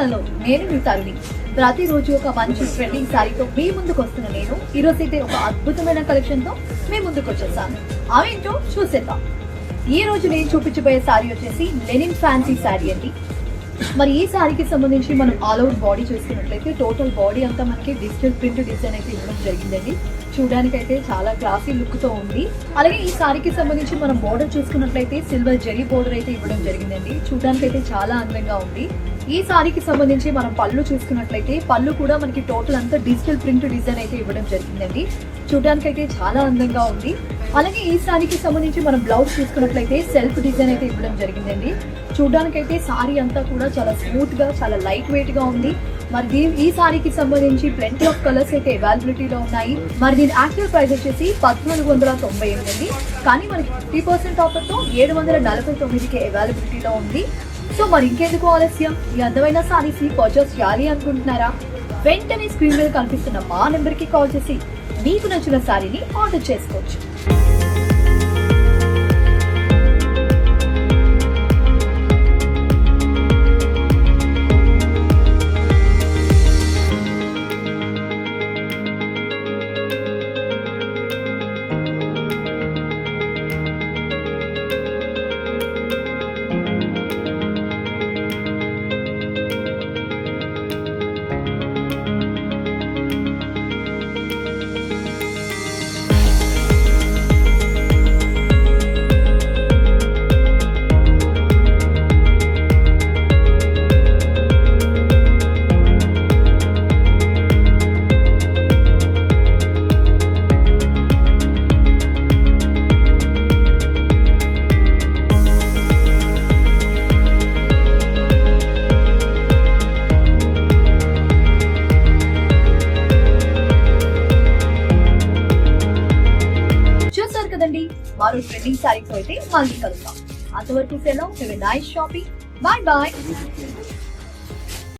Hello, నేను మీ తరుణి. ప్రతిరోజు ఒక మంచి ట్రెండింగ్ శారీతో మీ ముందుకు వస్తున్న నేను ఈరోజు అయితే ఒక అద్భుతమైన కలెక్షన్ తో మీ ముందుకు వచ్చేసాను. అవేంటో చూసేద్దాం. ఈ రోజు నేను చూపించబోయే శారీ వచ్చేసి లెనిన్ ఫ్యాన్సీ శారీ అండి. మరి ఈ శారీకి సంబంధించి మనం ఆల్ ఓవర్ బాడీ చూసుకున్నట్లయితే టోటల్ బాడీ అంతా మనకి డిజిటల్ ప్రింట్ డిజైన్ అయితే ఇవ్వడం జరిగిందండి. చూడడానికి అయితే చాలా క్లాసీ లుక్ తో ఉంది. అలాగే ఈ శారీకి సంబంధించి మనం బోర్డర్ చూసుకున్నట్లయితే సిల్వర్ జరీ బోర్డర్ అయితే ఇవ్వడం జరిగిందండి. చూడడానికి అయితే చాలా అందంగా ఉంది. ఈ శారీకి సంబంధించి మనం పళ్ళు చూసుకున్నట్లయితే పళ్ళు కూడా మనకి టోటల్ అంతా డిజిటల్ ప్రింట్ డిజైన్ అయితే ఇవ్వడం జరిగిందండి. చూడడానికి అయితే చాలా అందంగా ఉంది. అలాగే ఈ శారీకి సంబంధించి మనం బ్లౌజ్ చూసుకున్నట్లయితే సెల్ఫ్ డిజైన్ అయితే ఇవ్వడం జరిగిందండి. చూడడానికి అయితే శారీ అంతా కూడా చాలా స్మూత్ గా, చాలా లైట్ వెయిట్ గా ఉంది. మరి ఈ శారీకి సంబంధించి ప్లెంటీ ఆఫ్ కలర్స్ అయితే అవైలబిలిటీలో ఉన్నాయి. మరి దీని యాక్చువల్ ప్రైస్ వచ్చేసి 1498 అండి. కానీ మనకి 50% ఆఫర్తో 749కి అవైలబిలిటీలో ఉంది. సో మరి ఇంకెందుకు ఆలస్యం, ఈ అందమైన శారీస్ ని పర్చేస్ చేయాలి అనుకుంటున్నారా? వెంటనే స్క్రీన్ మీద కనిపిస్తున్న మా నెంబర్ కి కాల్ చేసి మీకు నచ్చిన శారీని ఆర్డర్ చేసుకోవచ్చు. కదండి, మరో ట్రెండింగ్ శారీస్ అయితే మళ్ళీ కలుద్దాం. అంతవరకు సెలవు. Nice shopping. Bye bye.